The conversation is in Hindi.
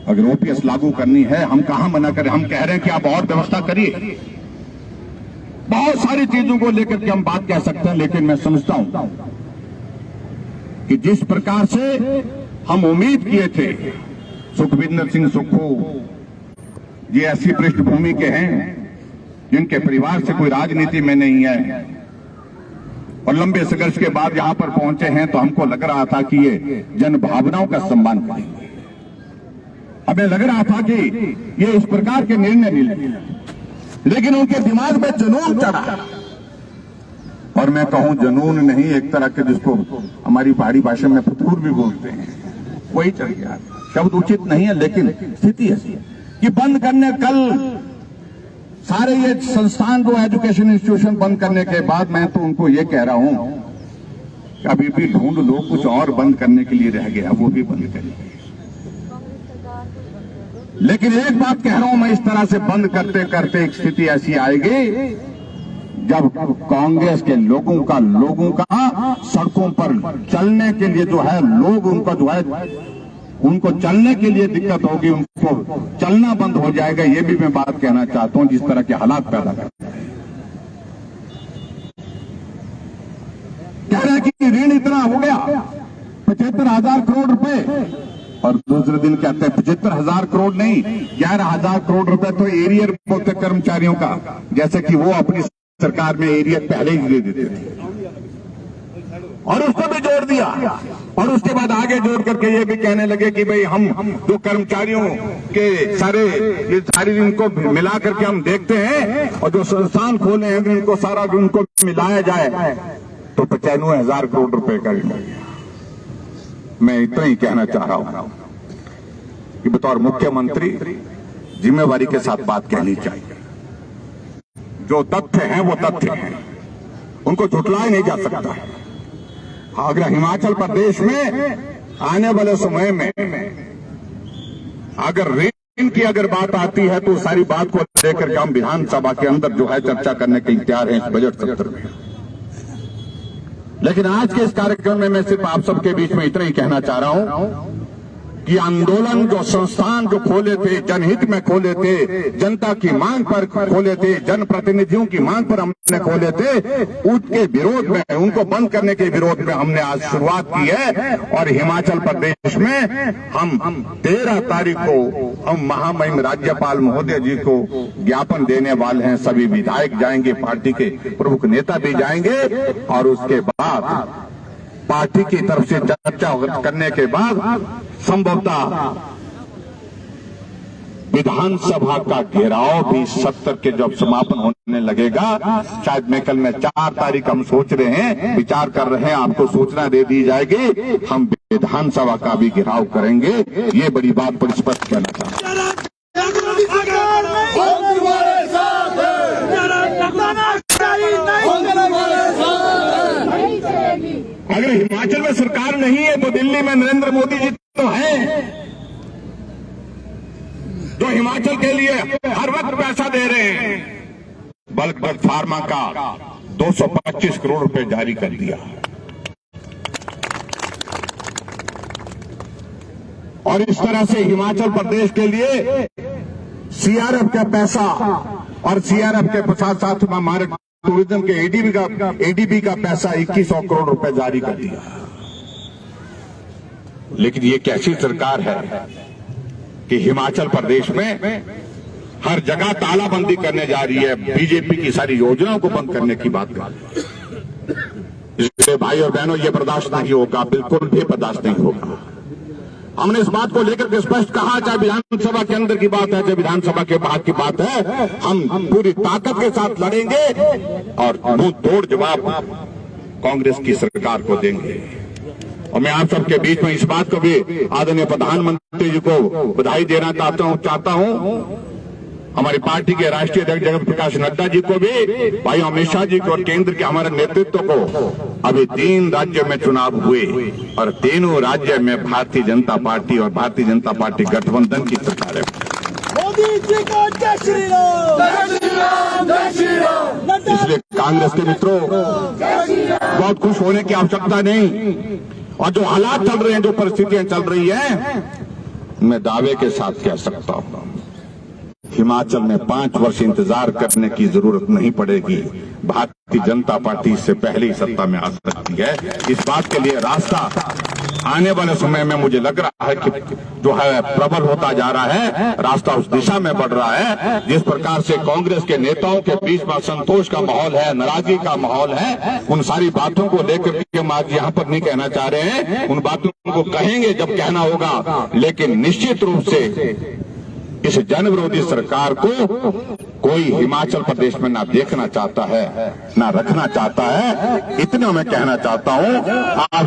अगर ओपीएस लागू करनी है, हम कहां मना करें। हम कह रहे हैं कि आप और व्यवस्था करिए। बहुत सारी चीजों को लेकर के हम बात कह सकते हैं, लेकिन मैं समझता हूं कि जिस प्रकार से हम उम्मीद किए थे, सुखविंदर सिंह सुक्खू ये ऐसी पृष्ठभूमि के हैं जिनके परिवार से कोई राजनीति में नहीं है और लंबे संघर्ष के बाद यहां पर पहुंचे हैं, तो हमको लग रहा था कि ये जन भावनाओं का सम्मान करेंगे। हमें लग रहा था कि ये इस प्रकार के निर्णय नहीं लेंगे, लेकिन उनके दिमाग में जुनून चढ़ा। और मैं कहूं जुनून नहीं, एक तरह के जिसको हमारी पहाड़ी भाषा में फतूर भी बोलते हैं, वही चढ़ गया। शब्द उचित नहीं है, लेकिन स्थिति ऐसी है कि बंद करने, कल सारे ये संस्थान जो एजुकेशन इंस्टीट्यूशन बंद करने के बाद मैं तो उनको ये कह रहा हूं कि अभी भी ढूंढ लो, कुछ और बंद करने के लिए रह गया, वो भी बंद करेंगे। लेकिन एक बात कह रहा हूं मैं, इस तरह से बंद करते करते एक स्थिति ऐसी आएगी जब कांग्रेस के लोगों का सड़कों पर चलने के लिए जो है, लोग उनका जो है, उनको चलने के लिए दिक्कत होगी, उनको चलना बंद हो जाएगा। ये भी मैं बात कहना चाहता हूं, जिस तरह के हालात पैदा करते हैं। कह रहे हैं कि ऋण इतना हो गया 75,000 करोड़ रुपए, और दूसरे दिन कहते हैं 75,000 करोड़ नहीं, 11,000 करोड़ रुपए तो एरियर बोलते कर्मचारियों का, जैसे कि वो अपनी सरकार में एरियर पहले ही दे देते थे, और उसको भी जोड़ दिया। और उसके बाद आगे जोड़ करके ये भी कहने लगे कि भाई हम जो कर्मचारियों के सारी इनको मिला करके हम देखते हैं, और जो संस्थान खोले हैं इनको सारा उनको मिलाया जाए तो 95,000 करोड़ रुपए का ऋण। मैं इतना ही कहना चाह रहा हूं कि बतौर मुख्यमंत्री जिम्मेवारी के साथ बात कहनी चाहिए। जो तथ्य हैं वो तथ्य हैं, उनको झुटलाया नहीं जा सकता है। अगर हिमाचल प्रदेश में आने वाले समय में अगर ऋण की अगर बात आती है, तो सारी बात को लेकर के हम विधानसभा के अंदर जो है चर्चा करने के लिए तैयार हैं इस बजट सत्र में। लेकिन आज के इस कार्यक्रम में मैं सिर्फ आप सबके बीच में इतना ही कहना चाह रहा हूं कि आंदोलन जो संस्थान जो खोले थे, जनहित में खोले थे, जनता की मांग पर खोले थे, जनप्रतिनिधियों की मांग पर हमने खोले थे, उसके विरोध में, उनको बंद करने के विरोध में हमने आज शुरुआत की है। और हिमाचल प्रदेश में हम 13 तारीख को हम महामहिम राज्यपाल महोदय जी को ज्ञापन देने वाले हैं। सभी विधायक जाएंगे, पार्टी के प्रमुख नेता भी जाएंगे, और उसके बाद पार्टी की तरफ से चर्चा करने के बाद संभवतः विधानसभा का घेराव भी सत्र के जब समापन होने लगेगा, शायद मैं कल में 4 तारीख हम सोच रहे हैं, विचार कर रहे हैं, आपको सूचना दे दी जाएगी, हम विधानसभा का भी घेराव करेंगे। ये बड़ी बात पर स्पष्ट कहना चाहता हूं। अगर हिमाचल में सरकार नहीं है तो दिल्ली में नरेंद्र मोदी जी तो हैं, जो हिमाचल के लिए हर वक्त पैसा दे रहे हैं। बल्क ड्रग फार्मा का 225 करोड़ रुपए जारी कर दिया, और इस तरह से हिमाचल प्रदेश के लिए सीआरएफ का पैसा, और सीआरएफ के साथ साथ हमारे टूरिज्म के एडीबी का पैसा 2100 करोड़ रुपए जारी कर दिया। लेकिन ये कैसी सरकार है कि हिमाचल प्रदेश में हर जगह तालाबंदी करने जा रही है, बीजेपी की सारी योजनाओं को बंद करने की बात कर रही है। इसलिए भाई और बहनों, ये बर्दाश्त नहीं होगा, बिल्कुल भी बर्दाश्त नहीं होगा। हमने इस बात को लेकर के स्पष्ट कहा, चाहे विधानसभा के अंदर की बात है, चाहे विधानसभा के बाहर की बात है, हम पूरी ताकत के साथ लड़ेंगे और मुंह तोड़ जवाब कांग्रेस की सरकार को देंगे। और मैं आप सबके बीच में इस बात को भी आदरणीय प्रधानमंत्री जी को बधाई देना चाहता हूं, हमारी पार्टी के राष्ट्रीय अध्यक्ष जगत प्रकाश नड्डा जी को भी, भाई अमित शाह जी को, और केंद्र के हमारे नेतृत्व को। अभी 3 राज्य में चुनाव हुए और तीनों राज्य में भारतीय जनता पार्टी और भारतीय जनता पार्टी गठबंधन की सरकार है। मोदी जी को जय श्री राम, जय श्री राम, जय श्री राम। इसलिए कांग्रेस के मित्रों, बहुत खुश होने की आवश्यकता नहीं। और जो हालात चल रहे हैं, जो परिस्थितियां चल रही है, मैं दावे के साथ कह सकता हूं, हिमाचल में 5 वर्ष इंतजार करने की जरूरत नहीं पड़ेगी। भारतीय जनता पार्टी इससे पहले ही सत्ता में आ सकती है। इस बात के लिए रास्ता आने वाले समय में मुझे लग रहा है कि जो है प्रबल होता जा रहा है, रास्ता उस दिशा में बढ़ रहा है। जिस प्रकार से कांग्रेस के नेताओं के बीच में असंतोष का माहौल है, नाराजगी का माहौल है, उन सारी बातों को लेकर के हम आज यहाँ पर नहीं कहना चाह रहे हैं। उन बातों को कहेंगे जब कहना होगा, लेकिन निश्चित रूप से इस जन विरोधी सरकार को कोई हिमाचल प्रदेश में ना देखना चाहता है, ना रखना चाहता है। इतना मैं कहना चाहता हूं। आप